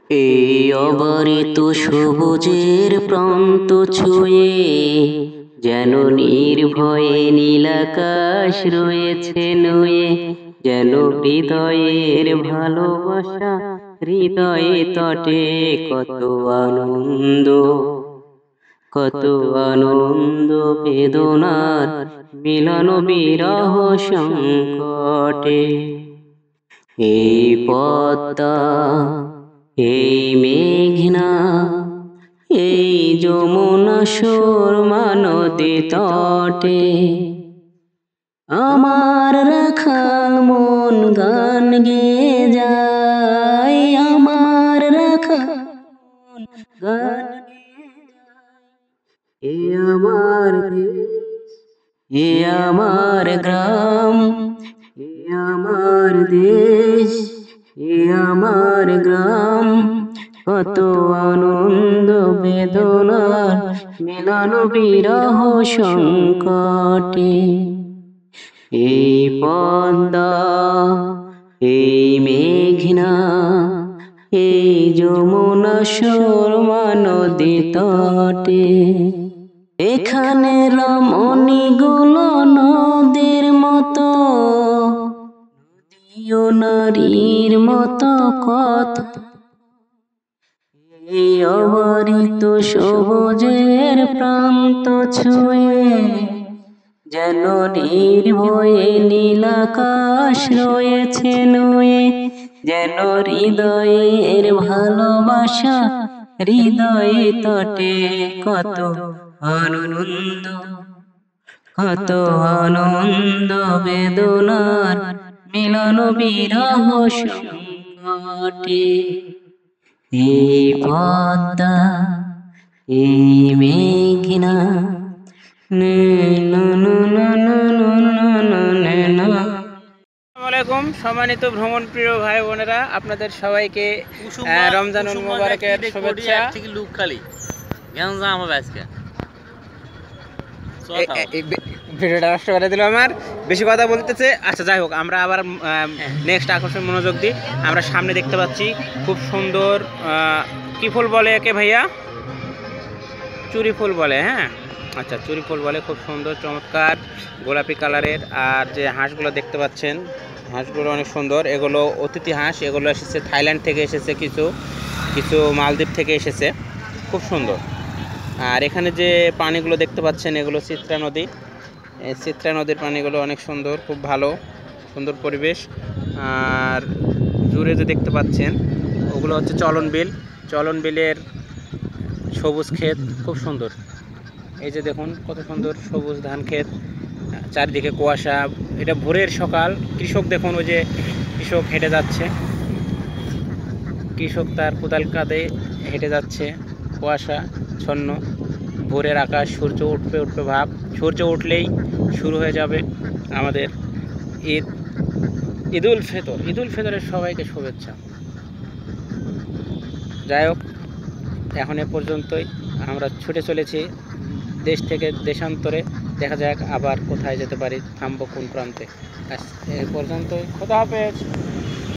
এই অবারিত সবুজের প্রান্ত ছুঁয়ে যেন নির্ভয়ে নীলাকাশ রয়েছে নুয়ে, যেন হৃদয়ের ভালোবাসা হৃদয়ে তটে কত আনন্দ, কত আনন্দ বেদনার মিলন বিরহ সংকটে। এই পদ্মা, এই মেঘনা, এই যমুনা সুরমা নদী তটে আমার রাখাল মন গান গেয়ে যায়, আমার রাখাল মন গান গেয়ে যায়। এ আমার দেশ, এ আমার গ্রাম, এ আমার দেশ, এ আমার গ্রাম, কত আনন্দ বেদনার মিলন বিরহ সংকটে। এই পদ্মা, এই মেঘনা, এই যমুনা সুরমা নদী তটে এখানে রমণীগুলো নদীর মতো, নদীও নারীর মতো কত। এই অবারিত সবুজের প্রান্ত ছুঁয়ে যেন নির্ভয়ে নীলাকাশ রয়েছে নুয়ে, যেন হৃদয়ের ভালোবাসা হৃদয়ে তটে কত আনন্দ, কত আনন্দ বেদনার মিলন বিরহ সংকটে। এই পদ্মা, এই মেঘনা, আসসালামু আলাইকুম সম্মানিত ভ্রমণ প্রিয় ভাই বোনেরা, আপনাদের সবাইকে রমজানুল মুবারকের শুভেচ্ছা। ভিডিওটা নষ্ট করে দিল আমার, বেশি কথা বলতেছে। আচ্ছা যাই হোক, আমরা আবার নেক্সট আকর্ষণ মনোযোগ দিই। আমরা সামনে দেখতে পাচ্ছি খুব সুন্দর, কি ফুল বলে একে ভাইয়া? চুরি ফুল বলে। হ্যাঁ আচ্ছা, চুরি ফুল বলে। খুব সুন্দর চমৎকার গোলাপি কালারের। আর যে হাঁসগুলো দেখতে পাচ্ছেন, হাঁসগুলো অনেক সুন্দর। এগুলো অতিথি হাঁস, এগুলো এসেছে থাইল্যান্ড থেকে এসেছে, কিছু কিছু মালদ্বীপ থেকে এসেছে। খুব সুন্দর। আর এখানে যে পানিগুলো দেখতে পাচ্ছেন, এগুলো চিত্রা নদী। চিত্রা নদীর পানিগুলো অনেক সুন্দর, খুব ভালো, সুন্দর পরিবেশ। আর জুড়ে যে দেখতে পাচ্ছেন, ওগুলো হচ্ছে চলন বিল। চলন বিলের সবুজ ক্ষেত, খুব সুন্দর। এই যে দেখুন কত সুন্দর সবুজ ধান ক্ষেত, চারিদিকে কুয়াশা। এটা ভোরের সকাল। কৃষক দেখুন, ওই যে কৃষক হেঁটে যাচ্ছে, কৃষক তার কোদাল কাঁধে হেঁটে যাচ্ছে। কুয়াশা ছন্ন, ভোরের আকাশ, সূর্য উঠবে উঠবে ভাব। সূর্য উঠলেই শুরু হয়ে যাবে আমাদের ঈদ, ঈদুল ফিতর। ঈদুল ফিতরের সবাইকে শুভেচ্ছা। যাই হোক, এখন এ পর্যন্তই। আমরা ছুটে চলেছি দেশ থেকে দেশান্তরে। দেখা যাক আবার কোথায় যেতে পারি, থামবো কোন প্রান্তে। এ পর্যন্তই, খোদা হাফেজ।